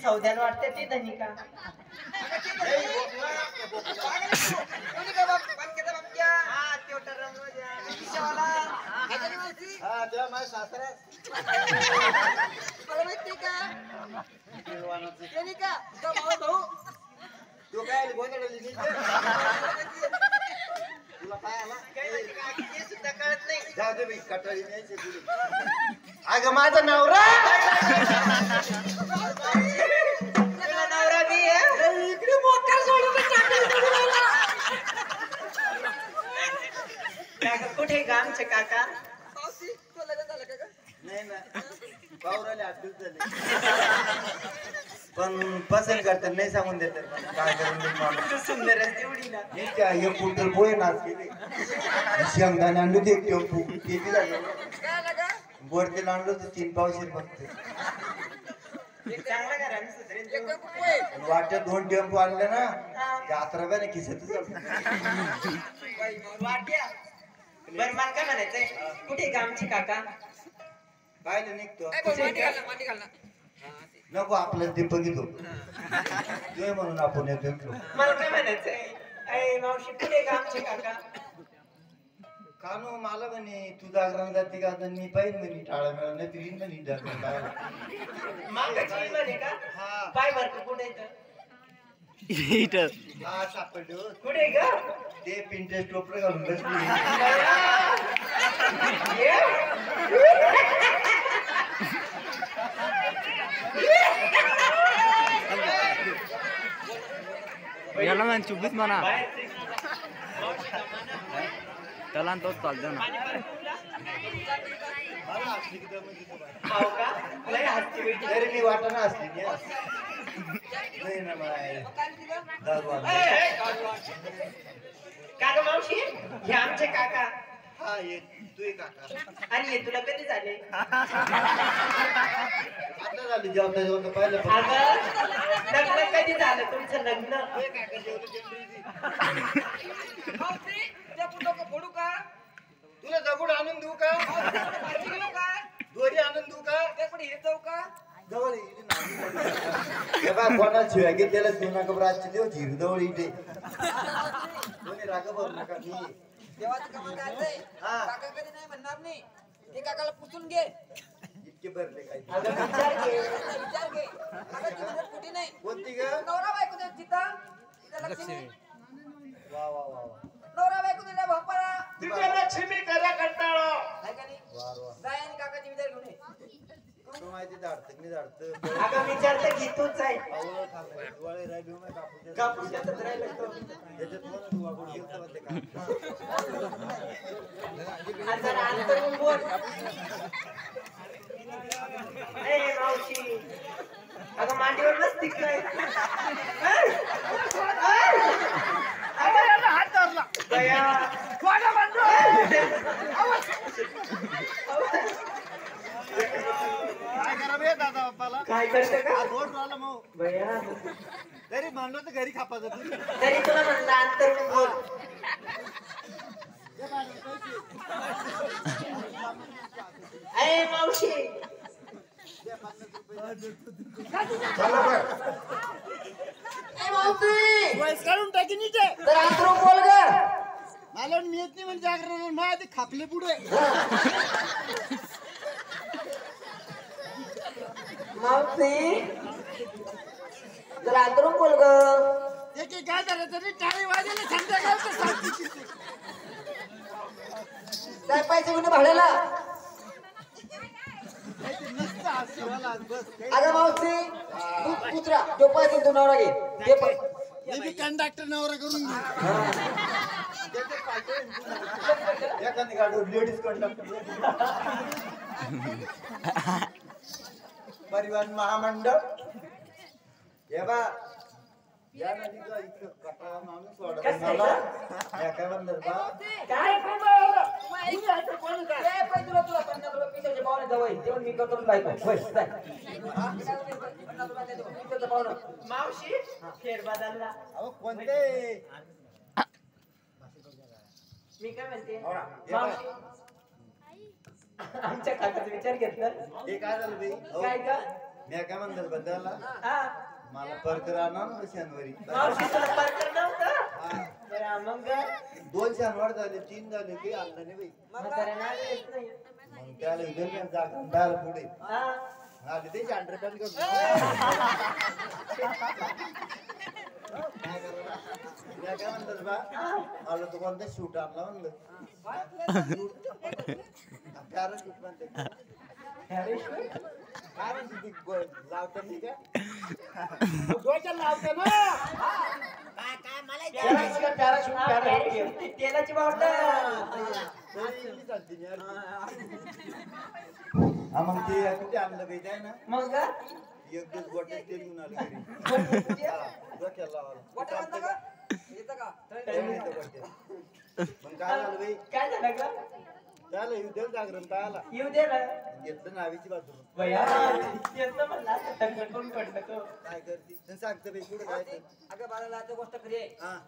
सौद्यान वाटते ती धनिका अगं माझा नवरा नवरा बी इकडे मोकार कुठे गामचे काका नाही ना पावराले आठवत झाले पण पसंत करतात नाही सांगून देतात काय करून सुंदर तेवढी ना हे कुठं पोहे नाच केले शेंगदाणे आणलो ते टेम्पू किती झालं बोरतेला आणलो तर 3 पावशे फक्त चांगला करा वाट्यात 2 टेम्पो आणले ना ते 11 रुपयाने खिशातच वाट्या बर मला काय म्हणायचंय कुठे गामचे काका पाहिलं निघतो नको आपल्याला ते बघितो ते म्हणून आपण येतो मला काय म्हणायचंय अय मावशी कुठे गामचे काका कानो मला म्हणे तू जागरण जाते का मी पाहिजे म्हणे टाळा मिळा नाही तरी म्हणे जागरण पाहायला मागाची म्हणे का पाय बर कुठे हा सापडलो कुठे ग ते पिंटरेस्ट टोपरे घालून बसली याला ना चुबीत म्हणा त्याला तोच चालतो ना तरी मी वाटाणा असली नाही ना काका मावशी हे आमचे काका हा ये तू काका आणि हे तुला कधी झाले आता झाली जेवता जेवता पाहिलं लग्न कधी झालं तुमचं लग्न तुला दगड आणून देऊ का दोरी आणून देऊ का जवळ कोणा शिवाय घेतलेला देऊ नका रातची देव झिरजवळ इथे कोणी राग भरू नका मी देवाचं काम करायचंय काका कधी नाही म्हणणार नाही ते काकाला पुसून घे इतके भरले काय विचार घे काकाची मदत कुठे नाही कोणती ग नवरा बायको दे चिता लक्ष्मी वा वा वा नवरा बायको दिला भापाला तिथे लक्ष्मी करा कंटाळो काय का नाही वा वा जाय आणि काकाची विचार घेऊन ये तू माहिती धाडतं मी धाडतं अगं विचारतं की तूच आहे आवळं खाल्लंय डोळे राहिले नाही कापूस कापूस यातच राहिलं तो. याच्यात म्हणून तू वाकडं गेलतं म्हणते का आणि जरा अंतरून बोल ए मावशी अगं मांडीवर बसती काय हात धरला बया काय करा बे दादा बाप्पाला काय करते का रोड झालं मग बया तरी म्हणलं तर घरी खापायचं तू तरी तुला म्हणलं अंतरून बोल ए मावशी काढून टाकी नीचे तर अंतरून बोल ग मला मी येत नाही म्हणजे जागरण माझे खापले पुढे मावशी जरा अंतरून बोल ग ते काय झालं तरी टाळी वाजेला संध्याकाळचं सांगते काय पैसे घेऊन भाड्याला अगं मावशी तू कुत्रा तो पैसे तू नवरा घे ते मी कंडक्टर नवरा करून एखादी गाडी लेडीज कंडक्टर परिवहन महामंडळ हे बा या नदीचा इतकं कटाळा माणूस वाढत मला काय म्हणतात बा काय तुला 50 रुपये पिशाचे पाहुणे जवळ जेवण मी करतो बायको होय जाय 50 रुपये पाहुणं मावशी फेर बदलला अहो कोणते मी काय म्हणते हो ना. मावशी आमच्या काकाचा विचार घेतला हे काय झालं बाई काय का मी काय म्हणतात बदलला हा मला परकर आणा ना शनिवारी मावशी तुला परकर नव्हतं हा. बरं, मग 2 शनिवार झाले 3 झाले ते आणलं नाही बाई म्हाताऱ्यानं आणलेच नाही. मग त्याला इथे जागा पुढे हा. आले ते चांडरे पण करून काय म्हणतात बा मला तू कोणता शूट आणला म्हणलं प्यारा शूट म्हणते अरे शिवाय. काय म्हणते ती लावता नाही का डोक्याला लावता ना पॅराशूट, पॅराशूट, पॅराशूट. ती तेलाची बाटल. इंग्लिश चालते ना यार. हा मग ते कुठे आणलं पाहिजे आहे ना मग का? एक दिवस गोट्यात तेल घेऊन आलं घरी हा, डोक्याला लावायला वाटा आणता का? येतं का? तेल नाही तर गोट्यात. मग काय झालं बाई काय झालं का? त्याला युद्ध जागरण काय आला येऊ दे ना घेतलं नावीची बाजू भैया येतं म्हणलं असं टंगटून पडलं तो काय करते सांगतं बाई कुठं जायचं अगं बाळाला आता गोष्ट खरी आहे. हा